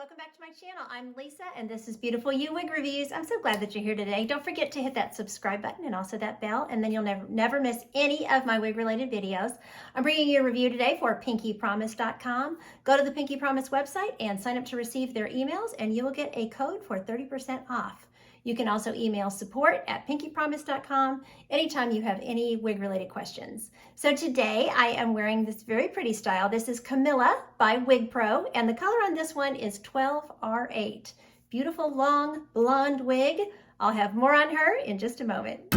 welcome back to my channel. I'm Lisa and this is Beautiful You Wig Reviews. I'm so glad that you're here today. Don't forget to hit that subscribe button and also that bell, and then you'll never miss any of my wig related videos. I'm bringing you a review today for pinkypromise.com. Go to the Pinky Promise website and sign up to receive their emails, and you will get a code for 30% off. You can also email support@pinkypromise.com anytime you have any wig related questions. So today I am wearing this very pretty style. This is Camila by WigPro, and the color on this one is 12R8. Beautiful long blonde wig. I'll have more on her in just a moment.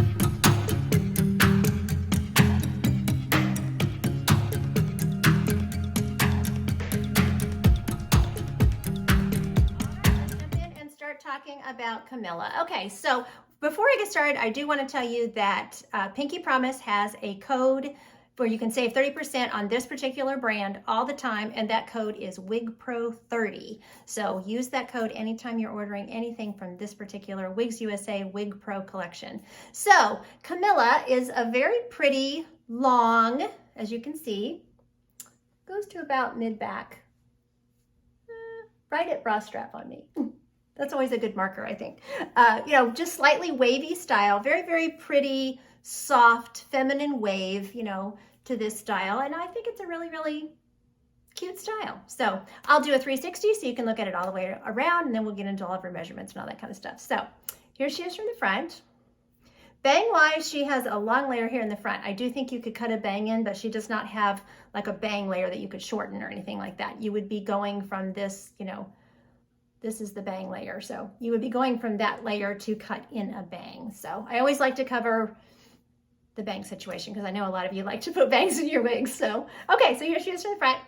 Talking about Camila. Okay, so before I get started, I do want to tell you that Pinky Promise has a code where you can save 30% on this particular brand all the time, and that code is WigPro30. So use that code anytime you're ordering anything from this particular Wigs USA WigPro collection. So Camila is a very pretty long, as you can see, goes to about mid-back, right at bra strap on me. That's always a good marker, I think. Just slightly wavy style, very, very pretty, soft, feminine wave, to this style. And I think it's a really, really cute style. So I'll do a 360 so you can look at it all the way around, and then we'll get into all of her measurements and all that kind of stuff. So here she is from the front. Bang-wise, she has a long layer here in the front. I do think you could cut a bang in, but she does not have like a bang layer that you could shorten or anything like that. You would be going from this, this is the bang layer. So you would be going from that layer to cut in a bang. So I always like to cover the bang situation because I know a lot of you like to put bangs in your wigs. So, okay, so here she is from the front.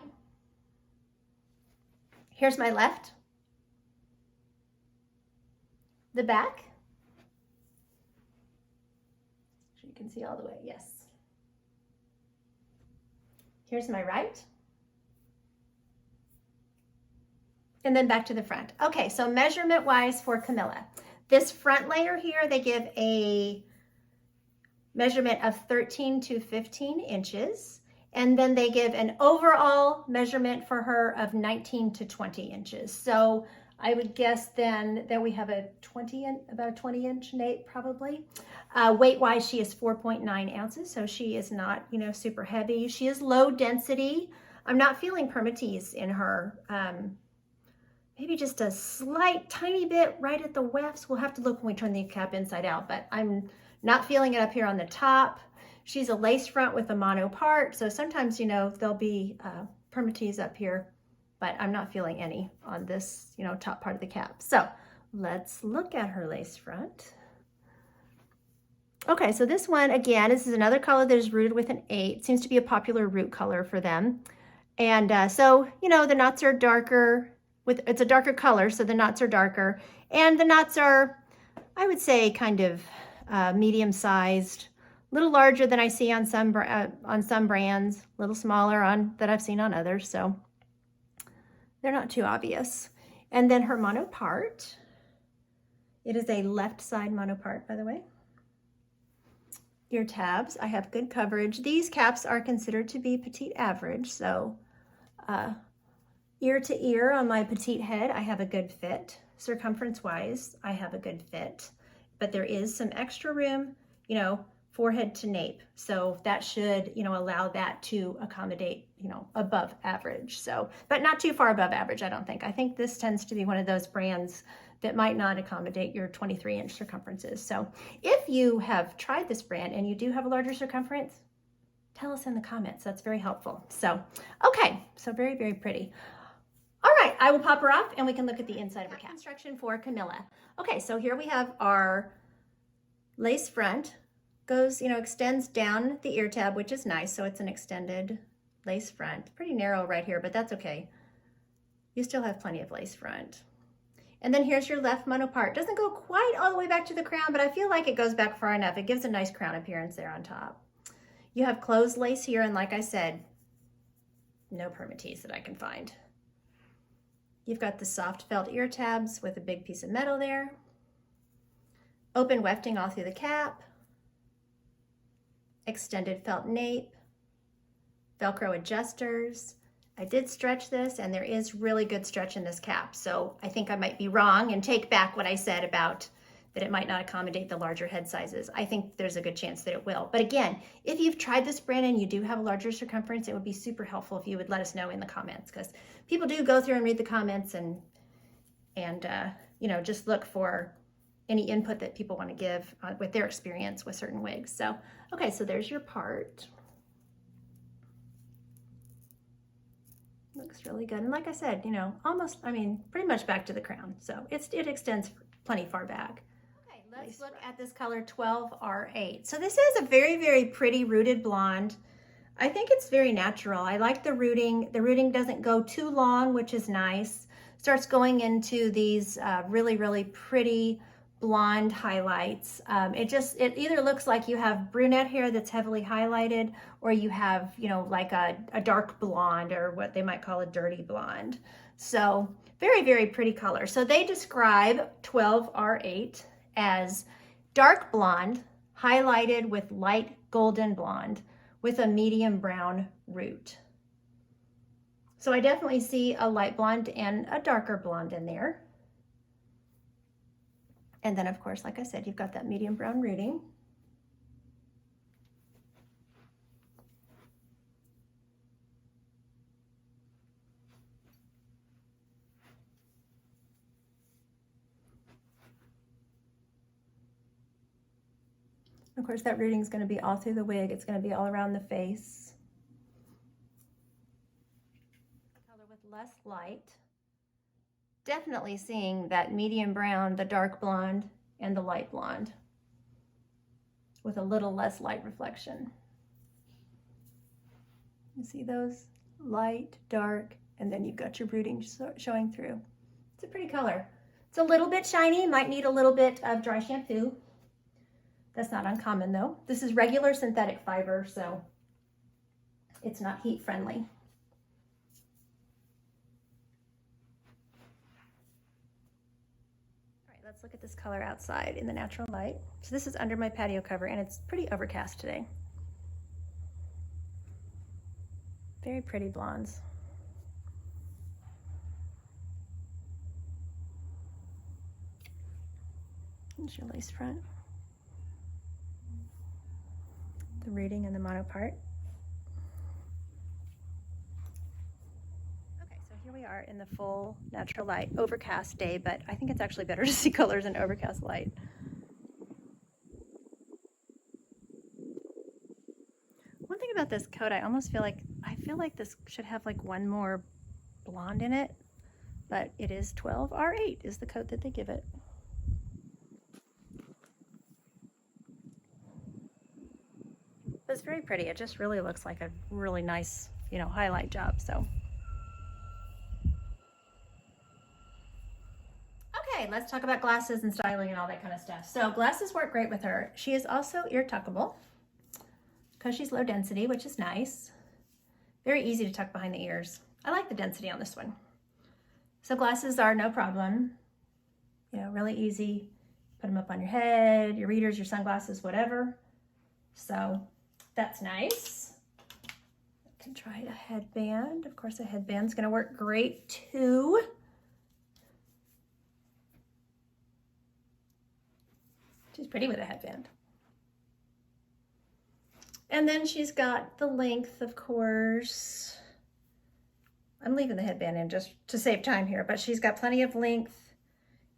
Here's my left. The back. So you can see all the way, yes. Here's my right. And then back to the front. Okay, so measurement wise for Camila, this front layer here, they give a measurement of 13 to 15 inches. And then they give an overall measurement for her of 19 to 20 inches. So I would guess then that we have about a 20 inch nape probably. Weight wise, she is 4.9 ounces. So she is not, super heavy. She is low density. I'm not feeling permatease in her. Maybe just a slight tiny bit right at the wefts. We'll have to look when we turn the cap inside out, but I'm not feeling it up here on the top. She's a lace front with a mono part. So sometimes, there'll be permatease up here, but I'm not feeling any on this, top part of the cap. So let's look at her lace front. Okay, so this one, again, this is another color that is rooted with an 8. Seems to be a popular root color for them. And so, the knots are darker. It's a darker color, so the knots are darker. And the knots are, I would say, kind of medium-sized, a little larger than I see on some brands, a little smaller that I've seen on others, so they're not too obvious. And then her mono part, it is a left side mono part, by the way. Ear tabs, I have good coverage. These caps are considered to be petite average, so ear to ear on my petite head, I have a good fit. Circumference wise, I have a good fit, but there is some extra room, forehead to nape. So that should, allow that to accommodate, above average. So, but not too far above average, I don't think. I think this tends to be one of those brands that might not accommodate your 23-inch circumferences. So if you have tried this brand and you do have a larger circumference, tell us in the comments. That's very helpful. So, okay, so very, very pretty. All right, I will pop her off and we can look at the inside of her cap. Instruction for Camila. Okay, so here we have our lace front. Goes, extends down the ear tab, which is nice. So it's an extended lace front. Pretty narrow right here, but that's okay. You still have plenty of lace front. And then here's your left mono part. Doesn't go quite all the way back to the crown, but I feel like it goes back far enough. It gives a nice crown appearance there on top. You have closed lace here, and like I said, no permatease that I can find. You've got the soft felt ear tabs with a big piece of metal there. Open wefting all through the cap. Extended felt nape. Velcro adjusters. I did stretch this, and there is really good stretch in this cap. So I think I might be wrong and take back what I said about that it might not accommodate the larger head sizes. I think there's a good chance that it will. But again, if you've tried this brand and you do have a larger circumference, it would be super helpful if you would let us know in the comments, because people do go through and read the comments and you know, just look for any input that people want to give with their experience with certain wigs. So, okay, so there's your part. Looks really good. And like I said, you know, almost, I mean, pretty much back to the crown. So it extends plenty far back. Okay, let's look at this color 12R8. So this is a very, very pretty rooted blonde. I think it's very natural. I like the rooting. The rooting doesn't go too long, which is nice. Starts going into these really, really pretty blonde highlights. It either looks like you have brunette hair that's heavily highlighted, or you have, you know, like a dark blonde, or what they might call a dirty blonde. So very, very pretty color. So they describe 12R8 as dark blonde highlighted with light golden blonde with a medium brown root. So I definitely see a light blonde and a darker blonde in there. And then, of course, like I said, you've got that medium brown rooting. Of course, that rooting is going to be all through the wig. It's going to be all around the face. Color with less light. Definitely seeing that medium brown, the dark blonde, and the light blonde with a little less light reflection. You see those? Light, dark, and then you've got your rooting showing through. It's a pretty color. It's a little bit shiny, might need a little bit of dry shampoo. That's not uncommon though. This is regular synthetic fiber, so it's not heat friendly. Let's look at this color outside in the natural light. So this is under my patio cover, and it's pretty overcast today. Very pretty blondes. Here's your lace front. The rooting and the mono part. Here we are in the full natural light, overcast day, but I think it's actually better to see colors in overcast light. One thing about this coat, I feel like this should have like one more blonde in it, but it is 12R8 is the coat that they give it. But it's very pretty. It just really looks like a really nice, you know, highlight job. So. Okay, let's talk about glasses and styling and all that kind of stuff. So glasses work great with her. She is also ear tuckable because she's low density, which is nice. Very easy to tuck behind the ears. I like the density on this one. So glasses are no problem. You know, really easy. Put them up on your head, your readers, your sunglasses, whatever. So that's nice. I can try a headband. Of course, a headband's gonna work great too. She's pretty with a headband. And then she's got the length, of course. I'm leaving the headband in just to save time here, but she's got plenty of length,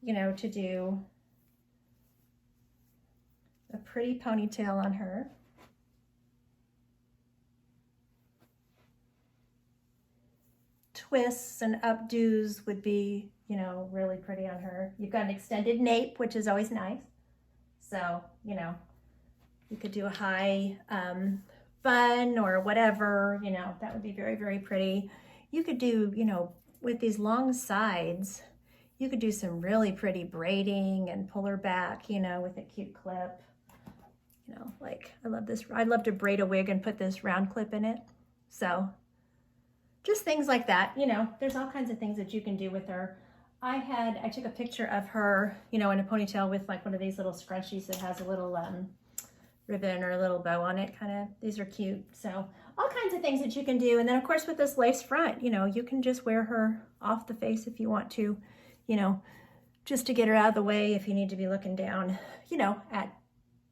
you know, to do a pretty ponytail on her. Twists and updos would be, you know, really pretty on her. You've got an extended nape, which is always nice. So, you know, you could do a high bun or whatever, you know, that would be very, very pretty. You could do, you know, with these long sides, you could do some really pretty braiding and pull her back, you know, with a cute clip. You know, like I love this. I'd love to braid a wig and put this round clip in it. So just things like that, you know, there's all kinds of things that you can do with her. I took a picture of her, you know, in a ponytail with like one of these little scrunchies that has a little ribbon or a little bow on it, kind of. These are cute. So all kinds of things that you can do. And then of course with this lace front, you know, you can just wear her off the face if you want to, you know, just to get her out of the way if you need to be looking down, you know, at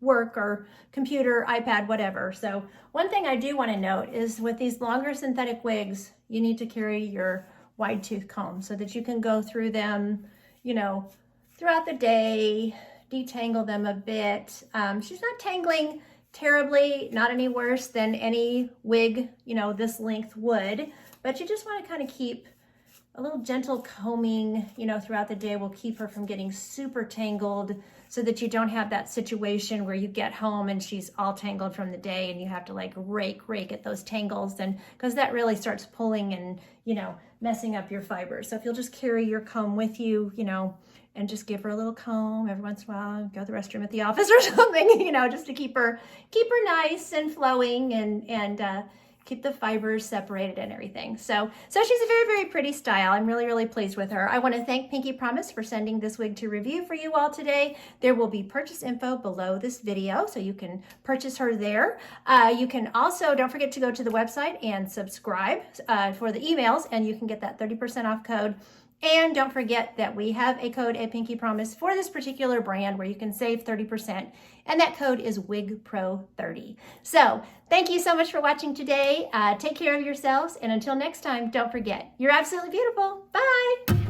work or computer, iPad, whatever. So one thing I do want to note is with these longer synthetic wigs, you need to carry your wide tooth comb so that you can go through them, you know, throughout the day, detangle them a bit. She's not tangling terribly, not any worse than any wig, you know, this length would, but you just want to kind of keep a little gentle combing, you know, throughout the day will keep her from getting super tangled so that you don't have that situation where you get home and she's all tangled from the day and you have to like rake at those tangles, and because that really starts pulling and, you know, messing up your fibers. So if you'll just carry your comb with you, you know, and just give her a little comb every once in a while, go to the restroom at the office or something, you know, just to keep her nice and flowing and keep the fibers separated and everything. So she's a very, very pretty style. I'm really, really pleased with her. I want to thank Pinky Promise for sending this wig to review for you all today. There will be purchase info below this video, so you can purchase her there. You can also, don't forget to go to the website and subscribe for the emails, and you can get that 30% off code. And don't forget that we have a code at Pinky Promise for this particular brand where you can save 30%, and that code is WigPro30. So thank you so much for watching today. Take care of yourselves, and until next time, don't forget, you're absolutely beautiful. Bye.